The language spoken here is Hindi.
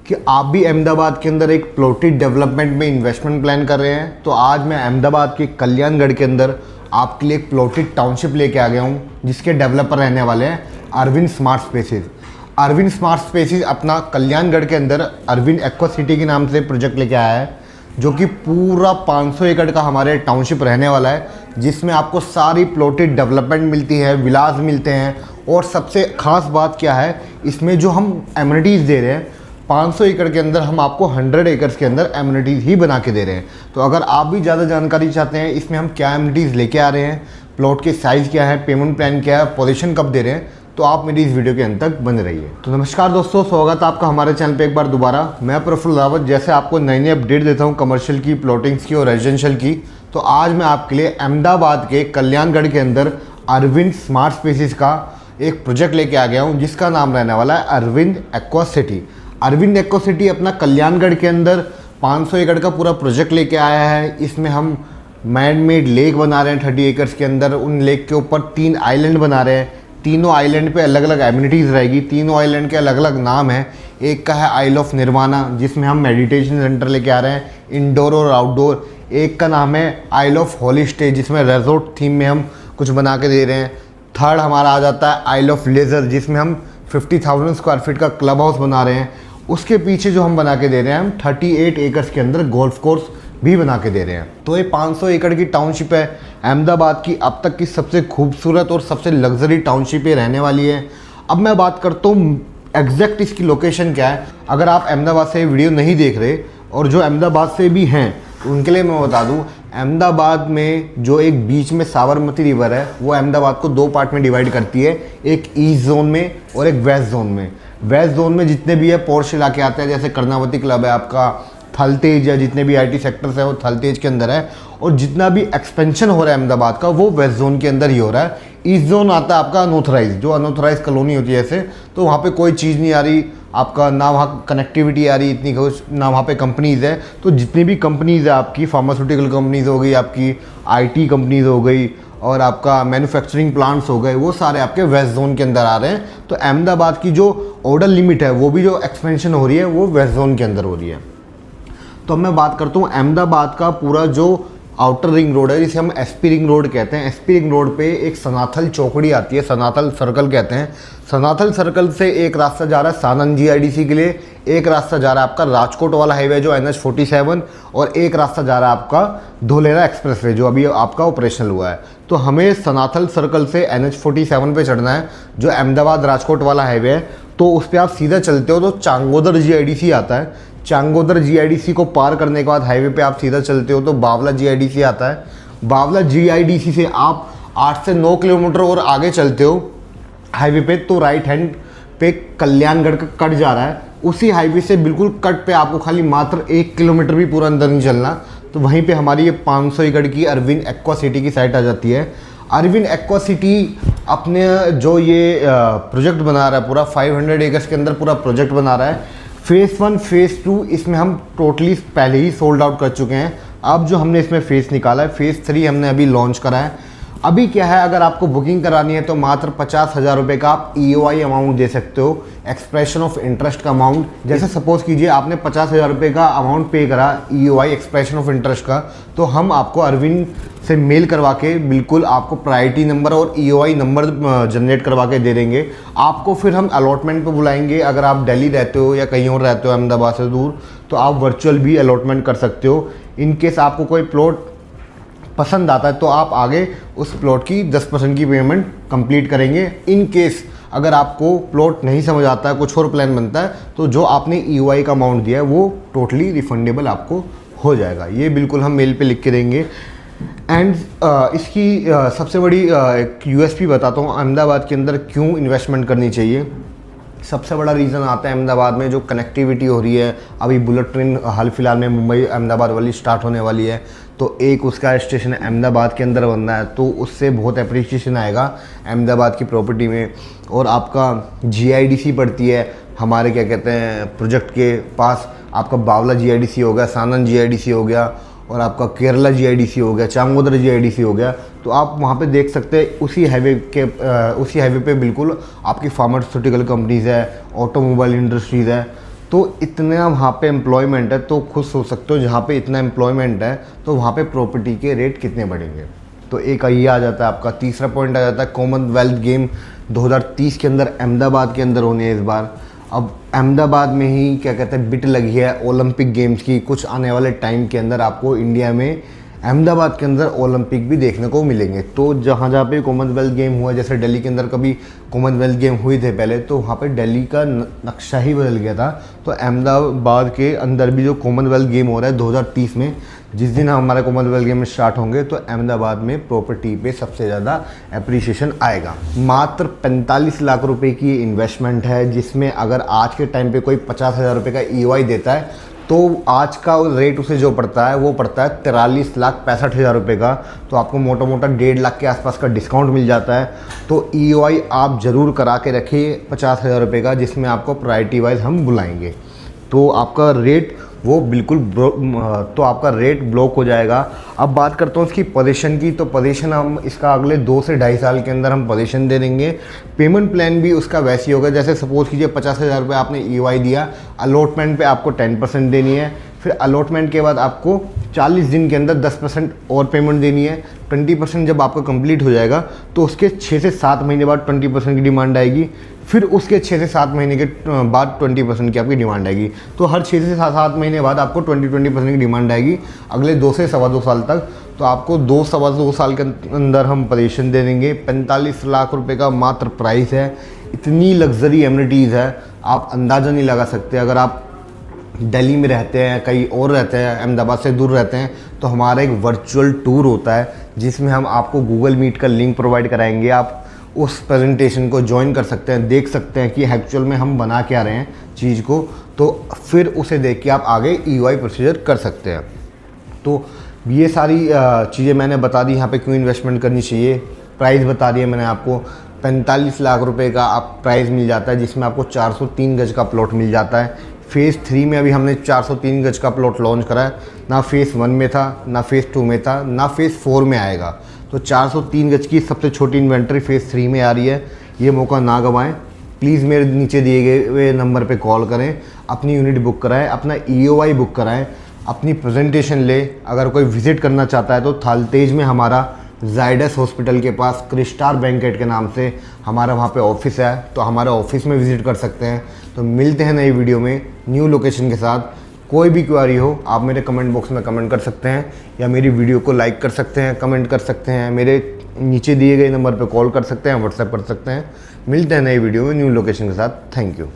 कि आप भी अहमदाबाद के अंदर एक प्लॉटेड डेवलपमेंट में इन्वेस्टमेंट प्लान कर रहे हैं, तो आज मैं अहमदाबाद के कल्याणगढ़ के अंदर आपके लिए एक प्लॉटेड टाउनशिप लेके आ गया हूँ, जिसके डेवलपर रहने वाले हैं Arvind smart spaces. Arvind smart spaces अपना कल्याणगढ़ के अंदर अरविंद एक्वा सिटी के नाम से प्रोजेक्ट लेके आया है, जो कि पूरा 500 एकड़ का हमारे टाउनशिप रहने वाला है, जिसमें आपको सारी प्लॉटेड डेवलपमेंट मिलती है, विलास मिलते हैं। और सबसे ख़ास बात क्या है, इसमें जो हम एमिनिटीज़ दे रहे हैं 500 एकड़ के अंदर, हम आपको 100 एकर्स के अंदर एमिनिटीज़ ही बना के दे रहे हैं। तो अगर आप भी ज़्यादा जानकारी चाहते हैं इसमें हम क्या एमिनिटीज़ लेके आ रहे हैं, प्लॉट के साइज़ क्या है, पेमेंट प्लान क्या है, पोजीशन कब दे रहे हैं, तो आप मेरी इस वीडियो के अंत तक बने रहिए। तो नमस्कार दोस्तों, स्वागत है आपका हमारे चैनल पे एक बार दोबारा। मैं प्रफुल्ल रावत जैसे आपको नई नई अपडेट देता हूँ कमर्शियल की, प्लॉटिंग्स की और रेजिडेंशियल की। तो आज मैं आपके लिए अहमदाबाद के कल्याणगढ़ के अंदर अरविंद स्मार्ट स्पेसेस का एक प्रोजेक्ट लेके आ गया हूँ, जिसका नाम रहने वाला है Arvind aqua city. Arvind aqua city अपना कल्याणगढ़ के अंदर 500 एकड़ का पूरा प्रोजेक्ट लेके आया है। इसमें हम मैन मेड लेक बना रहे हैं 30 एकर्स के अंदर। उन लेक के ऊपर 3 आइलैंड बना रहे हैं। तीनों आइलैंड पे अलग अलग एमिनिटीज़ रहेगी। तीनों आइलैंड के अलग अलग नाम हैं। एक का है आइल ऑफ निर्वाणा, जिसमें हम मेडिटेशन सेंटर लेके आ रहे हैं, इंडोर और आउटडोर। एक का नाम है आइल ऑफ हॉली स्टे, जिसमें रेजोर्ट थीम में हम कुछ बना के दे रहे हैं। थर्ड हमारा आ जाता है आइल ऑफ लेज़र, जिसमें हम 50,000 स्क्वायर फीट का क्लब हाउस बना रहे हैं। उसके पीछे जो हम बना के दे रहे हैं, हम 38 एकर्स के अंदर गोल्फ कोर्स भी बना के दे रहे हैं। तो ये 500 एकड़ की टाउनशिप है, अहमदाबाद की अब तक की सबसे खूबसूरत और सबसे लग्जरी टाउनशिप ये रहने वाली है। अब मैं बात करता हूँ एग्जैक्ट इसकी लोकेशन क्या है। अगर आप अहमदाबाद से वीडियो नहीं देख रहे और जो अहमदाबाद से भी हैं, तो उनके लिए मैं बता दूँ, अहमदाबाद में जो एक बीच में साबरमती रिवर है, वो अहमदाबाद को 2 पार्ट में डिवाइड करती है, एक ईस्ट जोन में और एक वेस्ट जोन में। वेस्ट जोन में जितने भी है पॉश इलाके आते हैं, जैसे कर्णावती क्लब है आपका, थलतेज है, जितने भी IT सेक्टर्स है वो थलतेज के अंदर है। और जितना भी एक्सपेंशन हो रहा है अहमदाबाद का, वो वेस्ट जोन के अंदर ही हो रहा है। ईस्ट जोन आता है आपका अनऑथराइज, जो अनऑथराइज कॉलोनी होती है ऐसे, तो वहाँ पे कोई चीज़ नहीं आ रही आपका, ना वहाँ कनेक्टिविटी आ रही इतनी कुछ, ना वहाँ पे कंपनीज़ है। तो जितनी भी कंपनीज़ है आपकी, फार्मास्यूटिकल कंपनीज़ हो गई, आपकी IT कंपनीज़ हो गई और आपका मैन्युफैक्चरिंग प्लांट्स हो गए, वो सारे आपके वेस्ट जोन के अंदर आ रहे हैं। तो अहमदाबाद की जो ऑर्डर लिमिट है, वो भी जो एक्सपेंशन हो रही है, वो वेस्ट जोन के अंदर हो रही है। तो अब मैं बात करता हूँ अहमदाबाद का पूरा जो आउटर रिंग रोड है, जिसे हम SP रिंग रोड कहते हैं। SP रिंग रोड पे एक सनाथल चौकड़ी आती है, सनाथल सर्कल कहते हैं। सनाथल सर्कल से एक रास्ता जा रहा है सानंद GIDC के लिए, एक रास्ता जा रहा है आपका राजकोट वाला हाईवे जो NH47, और एक रास्ता जा रहा है आपका धोलेरा एक्सप्रेसवे जो अभी आपका ऑपरेशनल हुआ है। तो हमें सनाथल सर्कल से NH47 पे चढ़ना है, जो अहमदाबाद राजकोट वाला हाईवे है। तो उस पर आप सीधा चलते हो तो चांगोदर GIDC आता है। चांगोदर GIDC को पार करने के बाद हाईवे पे आप सीधा चलते हो तो बावला GIDC आता है। बावला GIDC से आप 8 से 9 किलोमीटर और आगे चलते हो हाईवे पे, तो राइट हैंड पे कल्याणगढ़ का कट जा रहा है। उसी हाईवे से बिल्कुल कट पे आपको खाली मात्र 1 किलोमीटर भी पूरा अंदर नहीं चलना, तो वहीं पे हमारी ये 500 एकड़ की अरविंद एक्वा सिटी की साइट आ जाती है। अरविंद एक्वा सिटी अपने जो ये प्रोजेक्ट बना रहा है, पूरा 500 एकर्स के अंदर पूरा प्रोजेक्ट बना रहा है। फेज़ 1 फेज़ 2 इसमें हम टोटली पहले ही सोल्ड आउट कर चुके हैं। अब जो हमने इसमें फेज़ निकाला है, फेज़ 3 हमने अभी लॉन्च करा है। अभी क्या है, अगर आपको बुकिंग करानी है तो मात्र 50,000 रुपये का आप EOI अमाउंट दे सकते हो, एक्सप्रेशन ऑफ इंटरेस्ट का अमाउंट। जैसे सपोज़ कीजिए आपने 50,000 रुपये का अमाउंट पे करा EOI एक्सप्रेशन ऑफ इंटरेस्ट का, तो हम आपको अरविंद से मेल करवा के बिल्कुल आपको प्रायोरिटी नंबर और EOI नंबर जनरेट करवा के दे देंगे। आपको फिर हम अलॉटमेंट पे बुलाएंगे। अगर आप दिल्ली रहते हो या कहीं और रहते हो अहमदाबाद से दूर, तो आप वर्चुअल भी अलॉटमेंट कर सकते हो। इन केस आपको कोई प्लॉट पसंद आता है तो आप आगे उस प्लॉट की 10% की पेमेंट कंप्लीट करेंगे। इन केस अगर आपको प्लॉट नहीं समझ आता है, कुछ और प्लान बनता है, तो जो आपने EOI का अमाउंट दिया है वो टोटली रिफंडेबल आपको हो जाएगा। ये बिल्कुल हम मेल पे लिख के देंगे। एंड इसकी सबसे बड़ी एक USP बताता हूँ, अहमदाबाद के अंदर क्यों इन्वेस्टमेंट करनी चाहिए। सबसे बड़ा रीज़न आता है अहमदाबाद में जो कनेक्टिविटी हो रही है। अभी बुलेट ट्रेन हाल फिलहाल में मुंबई अहमदाबाद वाली स्टार्ट होने वाली है, तो एक उसका स्टेशन अहमदाबाद के अंदर बनना है, तो उससे बहुत अप्रिसिएशन आएगा अहमदाबाद की प्रॉपर्टी में। और आपका GIDC पड़ती है हमारे क्या कहते हैं प्रोजेक्ट के पास, आपका बावला GIDC हो गया, सानंद GIDC हो गया, और आपका केरला GIDC हो गया, चांगोदर GIDC हो गया। तो आप वहाँ पे देख सकते हैं उसी हाईवे पे बिल्कुल आपकी फार्मास्यूटिकल कंपनीज़ है, ऑटोमोबाइल इंडस्ट्रीज़ है। तो इतना वहाँ पे एम्प्लॉयमेंट है, तो खुद सोच सकते हो जहाँ पे इतना एम्प्लॉयमेंट है तो वहाँ पे प्रॉपर्टी के रेट कितने बढ़ेंगे। तो एक ये आ जाता है आपका। तीसरा पॉइंट आ जाता है कॉमनवेल्थ गेम 2030 के अंदर अहमदाबाद के अंदर होने हैं इस बार। अब अहमदाबाद में ही क्या कहते हैं बिट लगी है ओलंपिक गेम्स की। कुछ आने वाले टाइम के अंदर आपको इंडिया में अहमदाबाद के अंदर ओलंपिक भी देखने को मिलेंगे। तो जहाँ जहाँ पे कॉमनवेल्थ गेम हुआ, जैसे दिल्ली के अंदर कभी कॉमनवेल्थ गेम हुए थे पहले, तो वहाँ पे दिल्ली का नक्शा ही बदल गया था। तो अहमदाबाद के अंदर भी जो कॉमनवेल्थ गेम हो रहा है 2030 में, जिस दिन हमारे कॉमनवेल्थ गेम स्टार्ट होंगे, तो अहमदाबाद में प्रॉपर्टी पे सबसे ज़्यादा एप्रिसिएशन आएगा। मात्र 45 लाख रुपए की इन्वेस्टमेंट है, जिसमें अगर आज के टाइम पे कोई 50,000 रुपये का EOI देता है तो आज का रेट उसे जो पड़ता है वो पड़ता है 43,65,000 रुपये का। तो आपको मोटा मोटा 1.5 लाख के आसपास का डिस्काउंट मिल जाता है। तो EOI आप ज़रूर करा के रखिए 50,000 रुपये का, जिसमें आपको प्रायोरिटी वाइज हम बुलाएंगे। तो आपका रेट वो बिल्कुल तो आपका रेट ब्लॉक हो जाएगा। अब बात करता हूँ इसकी पोजीशन की। तो पोजीशन हम इसका अगले 2 से 2.5 साल के अंदर हम पोजीशन दे देंगे। पेमेंट प्लान भी उसका वैसे ही होगा। जैसे सपोज़ कीजिए 50,000 रुपये आपने EOI दिया, अलॉटमेंट पे आपको 10% देनी है। फिर अलॉटमेंट के बाद आपको 40 दिन के अंदर 10% और पेमेंट देनी है। 20% जब आपका कंप्लीट हो जाएगा तो उसके 6 से 7 महीने बाद 20% की डिमांड आएगी। फिर उसके 6 से 7 महीने के बाद 20% की आपकी डिमांड आएगी। तो हर 6 से 7 महीने बाद आपको 20% की डिमांड आएगी अगले 2 से सवा 2 साल तक। तो आपको 2 सवा 2 साल के अंदर हम पोजीशन दे देंगे। 45 लाख रुपए का मात्र प्राइस है। इतनी लग्जरी एमिनिटीज़ है, आप अंदाज़ा नहीं लगा सकते। अगर आप दिल्ली में रहते हैं, कहीं और रहते हैं, अहमदाबाद से दूर रहते हैं, तो हमारा एक वर्चुअल टूर होता है जिसमें हम आपको गूगल मीट का लिंक प्रोवाइड कराएंगे। आप उस प्रेजेंटेशन को ज्वाइन कर सकते हैं, देख सकते हैं कि एक्चुअल में हम बना क्या रहे हैं चीज़ को। तो फिर उसे देख के आप आगे EOI प्रोसीजर कर सकते हैं। तो ये सारी चीज़ें मैंने बता दी यहाँ पे क्यों इन्वेस्टमेंट करनी चाहिए। प्राइस बता दिया मैंने आपको। 45 लाख रुपए का आप प्राइस मिल जाता है, जिसमें आपको 403 गज का प्लॉट मिल जाता है। फेज़ 3 में अभी हमने 403 गज का प्लॉट लॉन्च करा है। ना फेज़ 1 में था, ना फेज़ 2 में था, ना फेज़ 4 में आएगा। तो 403 गज की सबसे छोटी इन्वेंट्री फेज़ 3 में आ रही है। ये मौका ना गंवाएं। प्लीज़ मेरे नीचे दिए गए हुए नंबर पे कॉल करें, अपनी यूनिट बुक कराएं, अपना EOI बुक कराएं, अपनी प्रेजेंटेशन ले। अगर कोई विज़िट करना चाहता है तो थालतेज में हमारा जाइडस हॉस्पिटल के पास क्रिस्टार बैंकेट के नाम से हमारा वहाँ पे ऑफिस है। तो हमारे ऑफिस में विज़िट कर सकते हैं। तो मिलते हैं नई वीडियो में न्यू लोकेशन के साथ। कोई भी क्वेरी हो आप मेरे कमेंट बॉक्स में कमेंट कर सकते हैं, या मेरी वीडियो को लाइक कर सकते हैं, कमेंट कर सकते हैं, मेरे नीचे दिए गए नंबर पर कॉल कर सकते हैं, व्हाट्सएप कर सकते हैं। मिलते हैं नई वीडियो में न्यू लोकेशन के साथ। Thank you.